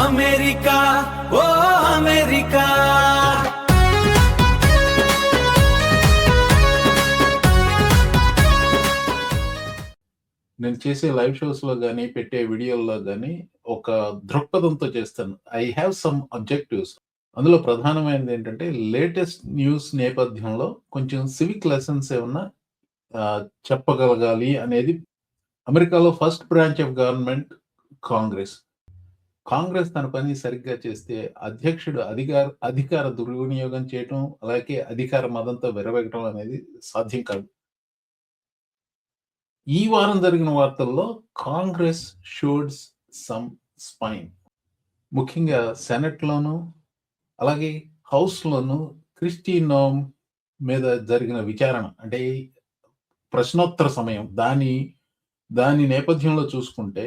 America ఓ America నేను చేసే live షోస్‌లో గాని, పెట్టే వీడియోల్లో గాని ఒక దృక్పథంతో చేస్తాను. I have some objectives. అందులో ప్రధానమైనదేంటంటే లేటెస్ట్ న్యూస్ నేపథ్యంలో కొంచెం సివిక్ లెసన్స్ ఏమన్నా చెప్పగలగాలి అనేది. అమెరికాలో first branch of government Congress. Congress తన పని సరిగ్గా చేస్తే అధ్యక్షుడు అధికార దుర్వినియోగం చేయటం, అలాగే అధికార మదంతో విర్రవీగటం అనేది సాధ్యం కాదు. ఈ వారం జరిగిన వార్తల్లో కాంగ్రెస్ షోడ్స్ సమ్ స్పైన్. ముఖ్యంగా సెనెట్‌లోను, అలాగే హౌస్‌లోను క్రిస్టీ నోమ్ మీద జరిగిన విచారణ అంటే ప్రశ్నోత్తర సమయం. దాని నేపథ్యంలో చూసుకుంటే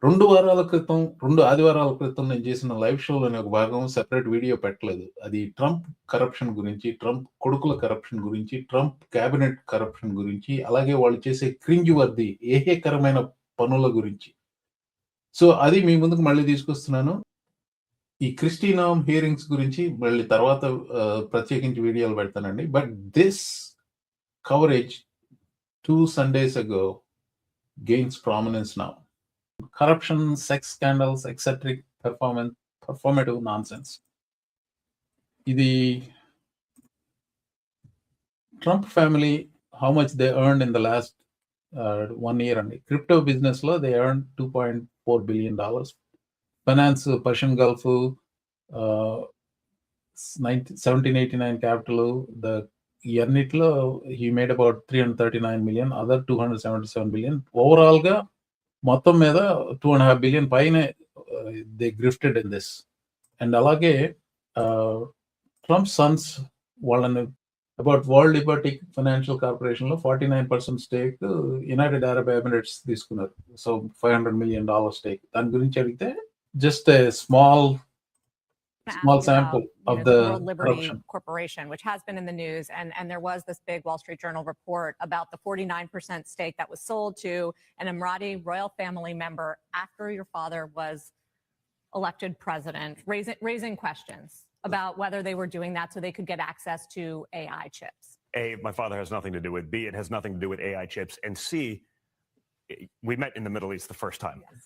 2 ఆదివారాల క్రితం నేను చేసిన లైవ్ షోలోని ఒక భాగం సెపరేట్ వీడియో పెట్టలేదు. అది ట్రంప్ కరప్షన్ గురించి, ట్రంప్ కొడుకుల కరప్షన్ గురించి, ట్రంప్ క్యాబినెట్ కరప్షన్ గురించి, అలాగే వాళ్ళు చేసే క్రింజ్ వర్ది ఏహ్యకరమైన పనుల గురించి. సో, అది మీ ముందుకు మళ్ళీ తీసుకొస్తున్నాను. ఈ క్రిస్టీ నోమ్ హియరింగ్స్ గురించి మళ్ళీ తర్వాత ప్రత్యేకించి వీడియోలు పెడతానండి. But this coverage 2 Sundays ago gains prominence now. Corruption, sex scandals, eccentric performative nonsense. ఇది Trump family how much they earned in the last 1 year అండి. క్రిప్టో బిజినెస్ లో they earn $2.4 billion. Finance, Persian Gulf, 1789 capital, ఈ అన్నిట్లో he made about 339 million, other 277 billion. Overall గా మొత్తం మీద 2.5 billion పైనే they గ్రిఫ్టెడ్ in this. And అలాగే Trump Sons వాళ్ళని about world Liberty financial corporation లో 49% స్టేక్ యునైటెడ్ అరబ్ ఎమిరేట్స్ తీసుకున్నారు. So $500 million stake. దాని గురించి అడిగితే just a small sample of the World Liberty corruption Corporation, which has been in the news, and there was this big Wall Street Journal report about the 49% stake that was sold to an Emirati royal family member after your father was elected president, raising questions about whether they were doing that so they could get access to AI chips. A, my father has nothing to do with. B, it has nothing to do with AI chips. And C, we met in the Middle East the first time. Yes.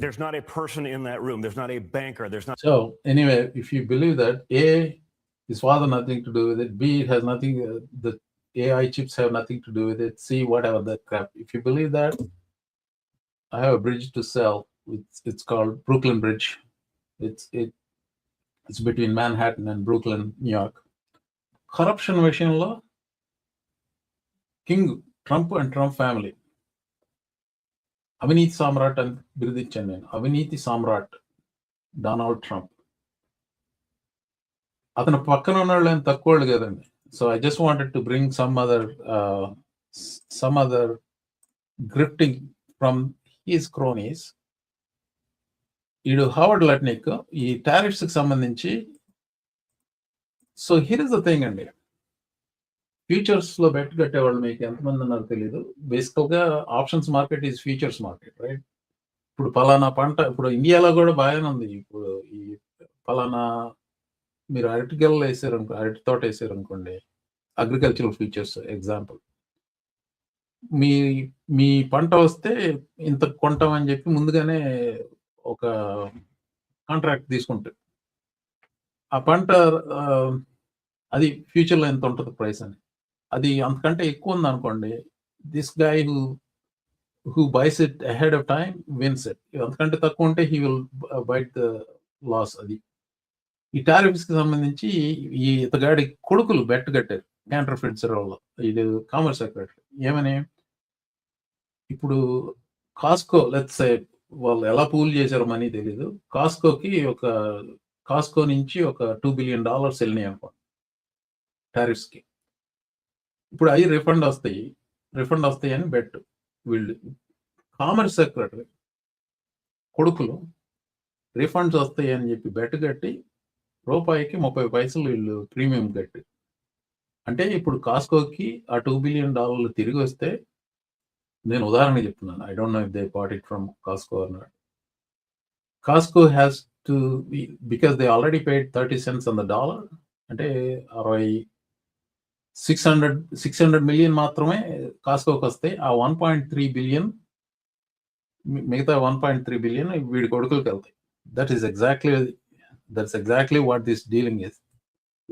There's not a person in that room. There's not a banker. There's not. So anyway, if you believe that A, his father nothing to do with it. B, it has nothing. The AI chips have nothing to do with it. C, whatever that crap. If you believe that, I have a bridge to sell. It's called Brooklyn Bridge. It's between Manhattan and Brooklyn, New York. Corruption విషయంలో king Trump and Trump family అవినీతి సామ్రాట్ అని బిరుదిచ్చాను నేను. అవినీతి సామ్రాట్ Donald Trump. అతను పక్కన ఉన్నవాళ్ళు ఏం తక్కువ వాళ్ళు కదండి. So I just wanted to bring some other grifting from his cronies. ఈడు హావర్డ్ లట్నిక్ ఈ టారిఫ్స్ కి సంబంధించి. So here is the thing అండి, ఫ్యూచర్స్ లో బెట్ కట్టేవాళ్ళు మీకు ఎంతమంది ఉన్నారో తెలియదు. బేసికల్ గా options market is futures market, right? ఇప్పుడు పలానా పంట, ఇప్పుడు ఇండియాలో కూడా బాగానే ఉంది. ఇప్పుడు ఈ పలానా మీరు అరటి తోట వేసారు అనుకోండి, అగ్రికల్చరల్ ఫ్యూచర్స్ ఎగ్జాంపుల్. మీ పంట వస్తే ఇంత కొంటామని చెప్పి ముందుగానే ఒక కాంట్రాక్ట్ తీసుకుంటారు. ఆ పంట అది ఫ్యూచర్లో ఎంత ఉంటుంది ప్రైస్ అని. అది అంతకంటే ఎక్కువ ఉంది అనుకోండి, this guy who buys it ahead of time wins it. అంతకంటే తక్కువ ఉంటే he will bite the loss. అది ఈ టారిఫ్స్ కి సంబంధించి ఈ ఇతగాడి కొడుకులు బెట్ కట్టారు క్యాంటర్ ఫిట్స్ రోల్లో. ఇది కామర్స్ సెక్రటరీ ఏమని, ఇప్పుడు కాస్కో లెట్స్ సే వాళ్ళు ఎలా పూల్ చేశారో మనీ తెలీదు. కాస్కో నుంచి ఒక $2 billion వెళ్ళినాయి అనుకోండి టారిఫ్స్ కి. ఇప్పుడు అవి రిఫండ్ వస్తాయి అని బెట్. వీళ్ళు కామర్స్ సెక్రటరీ కొడుకులు రిఫండ్స్ వస్తాయి అని చెప్పి బెట్ కట్టి రూపాయికి 30 పైసలు వీళ్ళు ప్రీమియం కట్టి. అంటే ఇప్పుడు కాస్కోకి ఆ $2 billion తిరిగి వస్తే, నేను ఉదాహరణ చెప్తున్నాను, I don't know if they bought it from Costco or not. Costco has to be, because they already paid 30 cents on the dollar, అంటే 600 మిలియన్ మాత్రమే కాస్కోకి వస్తాయి. ఆ 1.3 బిలియన్ మిగతా 1.3 బిలియన్ వీడి కొడుకులకి వెళ్తాయి. That's exactly what this dealing is.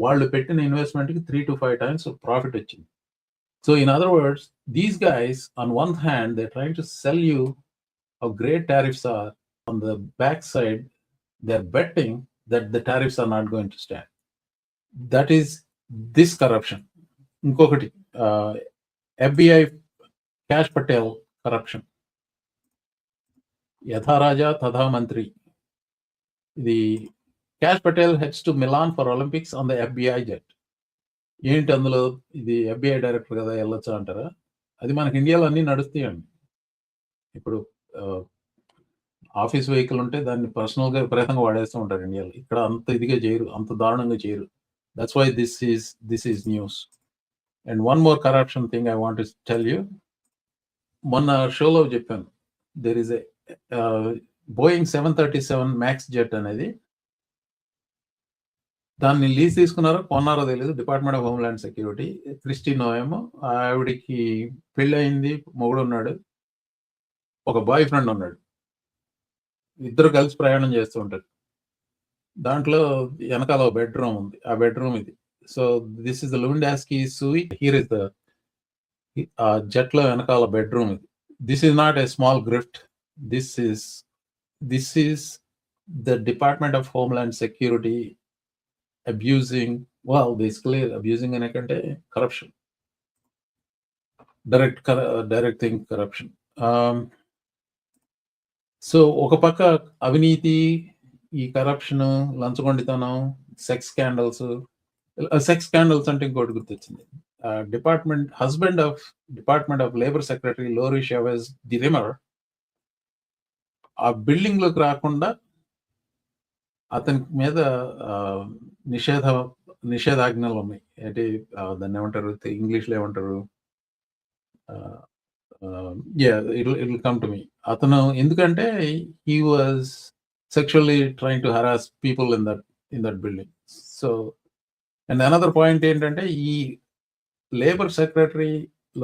వాళ్ళు పెట్టిన ఇన్వెస్ట్మెంట్కి 3 to 5 times ప్రాఫిట్ వచ్చింది. So in other words, these guys, on one hand, they're trying to sell you how great tariffs are. On the backside, they're betting that the tariffs are not going to stand. That is this corruption. Inkokati, FBI Cash Patel corruption. Yatha Raja Tadha Mantri. The Cash Patel heads to Milan for Olympics on the FBI jet. ఏంటి అందులో ఇది FBI director కదా వెళ్ళొచ్చా అంటారా? అది మనకి ఇండియాలో అన్నీ నడుస్తాయండి. ఇప్పుడు ఆఫీస్ వెహికల్ ఉంటే దాన్ని పర్సనల్గా విపరీతంగా వాడేస్తూ ఉంటారు ఇండియాలో. ఇక్కడ అంత ఇదిగా చేయరు, అంత దారుణంగా చేయరు. That's why this is news. And one more corruption thing I want to tell you. మొన్న షోలో చెప్పాను, there is a Boeing 737 max jet అనేది, దాన్ని లీజ్ తీసుకున్నారో కొన్నారో తెలియదు. Department of homeland security, Kristi Noem, ఆవిడికి పెళ్ళి అయింది, మొగుడు ఉన్నాడు, ఒక బాయ్ ఫ్రెండ్ ఉన్నాడు, ఇద్దరు కలిసి ప్రయాణం చేస్తూ ఉంటారు. దాంట్లో వెనకాల బెడ్రూమ్ ఉంది, ఆ బెడ్రూమ్ ఇది. సో దిస్ ఇస్ ద లుండాస్కీ suite, here is the jet లో వెనకాల బెడ్రూమ్ ఇది. This is not a small grift, this is the department of homeland security abusing, well, basically abusing anekante corruption, direct thing corruption. So oka pakka aviniti, ee corruption, lanchagondithanam, sex scandals ante inkoti gurtochindi. Husband of Department of Labor Secretary Lori Chavez de Rimmer ఆ building లోకి రాకుండా అతని మీద నిషేధాజ్ఞలు ఉన్నాయి. అంటే దాన్ని ఏమంటారు, ఇంగ్లీష్లో ఏమంటారు, ఇట్ కమ్ టు మీ. అతను ఎందుకంటే he was sexually trying to harass people in that building. So and another point ఏంటంటే, ఈ labour secretary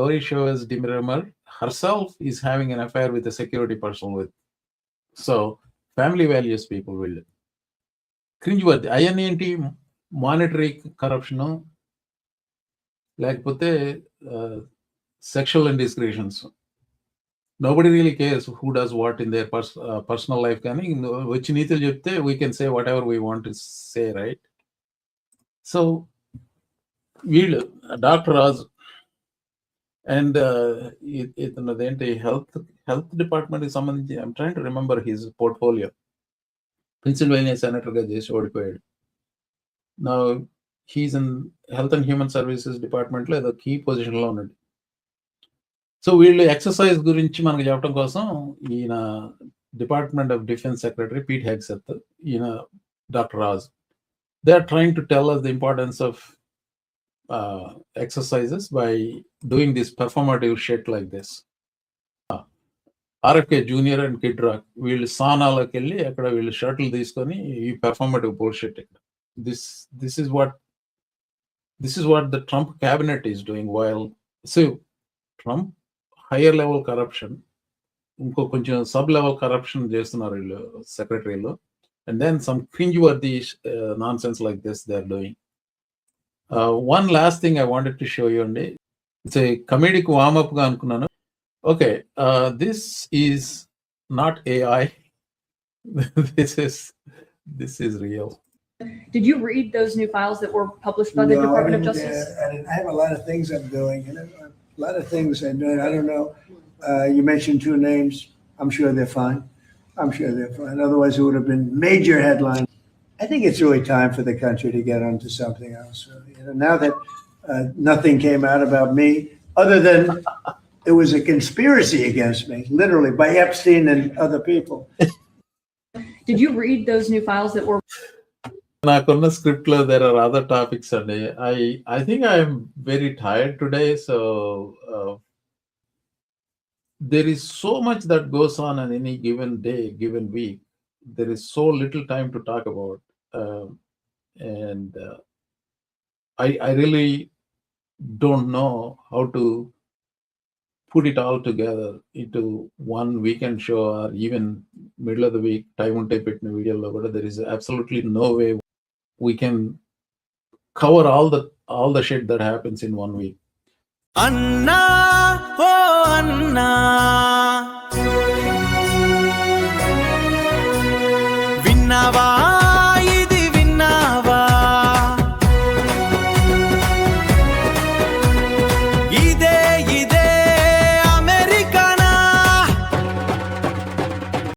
Lori Chavez De Remer herself is having an affair with a security person with. So family values people వీళ్ళు cringe worthy. అవన్నీ ఏంటి, monetary corruption, లేకపోతే sexual indiscretions. Nobody really cares who does what in their personal life. కానీ వచ్చి నీతులు చెప్తే we can say whatever we want to say, right? So వీళ్ళు doctor Raju and ఇతనదేంటి హెల్త్ డిపార్ట్మెంట్కి సంబంధించి I'm trying to remember his portfolio. Pennsylvania సెనేటర్గా చేసి ఓడిపోయాడు. నా he's in health and human services డిపార్ట్మెంట్లో ఏదో కీ పొజిషన్లో ఉన్నాడు. సో వీళ్ళు ఎక్సర్సైజ్ గురించి మనకు చెప్పడం కోసం ఈయన department of defence secretary Pete Hegseth, ఈయన doctor Raj, they are trying to tell us the importance of exercises by doing this performative shit like this. RFK junior and Kid Rock వీళ్ళు సానాలోకి వెళ్ళి అక్కడ వీళ్ళు షర్ట్లు తీసుకొని ఈ performative bullshit. This is what the Trump cabinet is doing. While so Trump higher level corruption, ఇంకో కొంచెం సబ్ లెవెల్ కరప్షన్ చేస్తున్నారు వీళ్ళు సెక్రటరీలో, and then some cringe worthy nonsense like this they are doing. One last thing I wanted to show you అండి. It's a కమెడీకి warmup గా అనుకున్నాను. Okay, this is not AI. this is real. Did you read those new files that were published by the No, Department of I didn't, Justice? I have a lot of things I'm doing, and a lot of things I'm doing. I don't know. You mentioned two names. I'm sure they're fine. Otherwise, it would have been major headlines. I think it's really time for the country to get onto something else. Now that nothing came out about me, other than it was a conspiracy against me, literally, by Epstein and other people. Did you read those new files that were? Nakunna script lo there are other topics and I think I am very tired today. So there is so much that goes on any given day, given week. there is so little time to talk about. And I really don't know how to put it all together into one weekend show or even middle of the week time unte pettina video lo kuda there is absolutely no way we can cover all the shit that happens in one week. అన్నా ఓ అన్నా